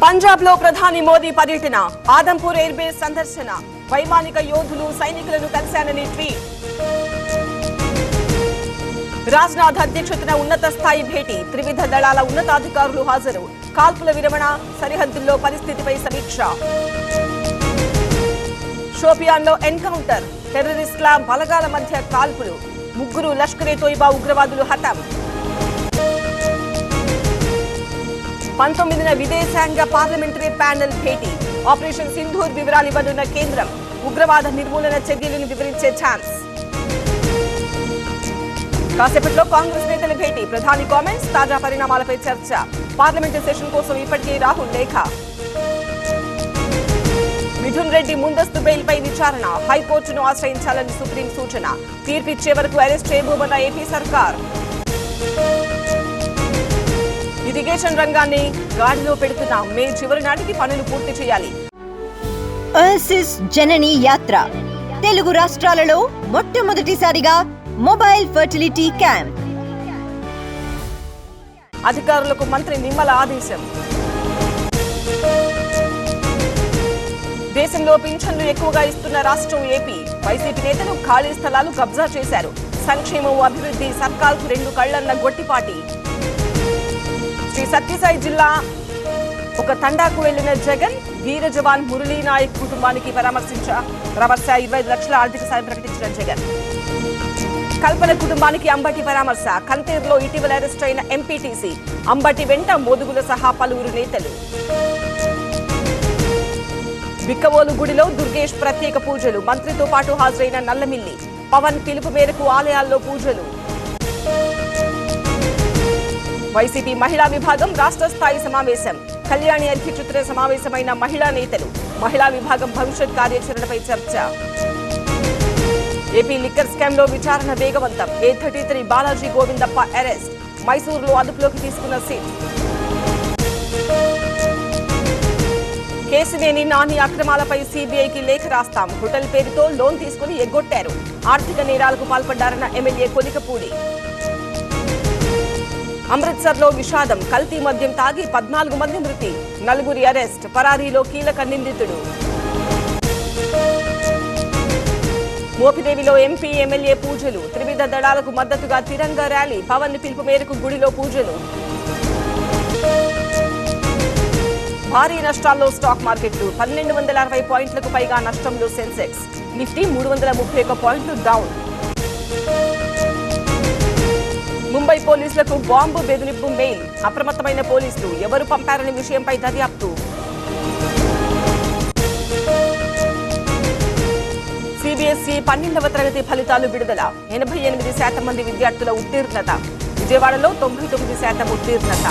పంజాబ్ లో ప్రధాని మోదీ పర్యటన, ఆదంపూర్ ఎయిర్ బేస్ సందర్శన, వైమానిక యోధులు సైనికులను కలిశానని ట్వీట్. రాజ్నాథ్ అధ్యక్షతన ఉన్నత స్థాయి భేటీ, త్రివిధ దళాల ఉన్నతాధికారులు హాజరు, కాల్పుల విరమణ, సరిహద్దుల్లో పరిస్థితిపై సమీక్ష. షోపియాన్లో ఎన్కౌంటర్, టెర్రరిస్టుల బలగాల మధ్య కాల్పులు, 3 లష్కర్-ఏ-తోయిబా ఉగ్రవాదులు హతం. 19న విదేశాంగ పార్లమెంటరీ ప్యానెల్ భేటీ, ఆపరేషన్ సింధూర్ వివరాలు ఇవ్వనున్న కేంద్రం, ఉగ్రవాద నిర్మూలన చర్యలను వివరించే ఛాన్స్. కాసేపట్లో కాంగ్రెస్ నేతల భేటీ, ప్రధాని కామెంట్స్, తాజా పరిణామాలపై చర్చ. పార్లమెంటు సెషన్ కోసం ఇప్పటికే రాహుల్ లేఖ. మిథున్ రెడ్డి ముందస్తు బెయిల్పై విచారణ, హైకోర్టును ఆశ్రయించాలని సుప్రీం సూచన. తీర్పిచ్చే వరకు అరెస్ట్ చేయబోమన్న ఏపీ సర్కార్. ఇరిగేషన్ రంగాన్ని గాడిలో పెడుతున్న మే చివరి నాటికి పనులు పూర్తి చేయాలి. ఓఎసిస్ జనని యాత్ర, తెలుగు రాష్ట్రాలలో మొట్టమొదటిసారిగా మొబైల్ ఫర్టిలిటీ క్యాంప్. అధికారులకు మంత్రి నిమ్మల ఆదేశం. దేశంలో పింఛన్లు ఎక్కువగా ఇస్తున్న రాష్ట్రం ఏపీ. వైసీపీ నేతలు ఖాళీ స్థలాలు కబ్జా చేశారు. సంక్షేమం, అభివృద్ధి సర్కార్కు 2 కళ్లన్న గొట్టిపాటి. శ్రీ సత్యసాయి జిల్లా ఒక తండాకు వెళ్లిన జగన్, వీర జవాన్ మురళీ నాయక్ కుటుంబానికి పరామర్శ 25 లక్షల ఆర్థిక సాయం ప్రకటించిన జగన్. కల్పన కుటుంబానికి అంబటి పరామర్శ. కంతేరులో ఇటీవల అరెస్ట్ అయిన ఎంపీటీసీ అంబటి వెంట మోదుగుల సహా పలువురు నేతలు. బిక్కవోలు గుడిలో దుర్గేష్ ప్రత్యేక పూజలు, మంత్రితో పాటు హాజరైన నల్లమిల్లి. పవన్ పిలుపు మేరకు ఆలయాల్లో పూజలు. వైసీపీ మహిళా విభాగం రాష్ట్ర స్థాయి సమావేశం, కళ్యాణి అధ్యక్షతన సమావేశమైన మహిళా నేతలు. మహిళా విభాగం భవిష్యత్ కార్యాచరణపై చర్చ. ఏపీ లిక్కర్ స్కామ్ లో విచారణ వేగవంతం. A33 బాలాజీ గోవిందప్ప అరెస్ట్, మైసూరులో అదుపులోకి తీసుకున్న సిట్. కేసినేని నాని అక్రమాలపై సీబీఐకి లేఖ రాస్తాం, హోటల్ పేరుతో లోన్ తీసుకుని ఎగ్గొట్టారు, ఆర్థిక నేరాలకు పాల్పడ్డారన్న ఎమ్మెల్యే కొలికపూడి. అమృత్సర్లో విషాదం, కల్తీ మద్యం తాగి 14 మంది మృతి, 4 అరెస్ట్, పరారీలో కీలక నిందితుడు. మోపిదేవిలో ఎంపీ ఎమ్మెల్యే పూజలు, త్రివిధ దళాలకు మద్దతుగా తిరంగా ర్యాలీ, పవన్ పిలుపు మేరకు గుడిలో పూజలు. భారీ నష్టాల్లో స్టాక్ మార్కెట్లు, 1260 పాయింట్లకు పైగా నష్టంలో సెన్సెక్స్, నిఫ్టీ 331 పాయింట్లు డౌన్. ముంబై పోలీసులకు బాంబు బెదిరింపు మెయిల్, అప్రమత్తమైన పోలీసులు, ఎవరు పంపారనే విషయంపై దర్యాప్తు. సిబిఎస్ఈ 12వ తరగతి ఫలితాలు విడుదల, 88% మంది విద్యార్థుల ఉత్తీర్ణత, విజయవాడలో 99% ఉత్తీర్ణత.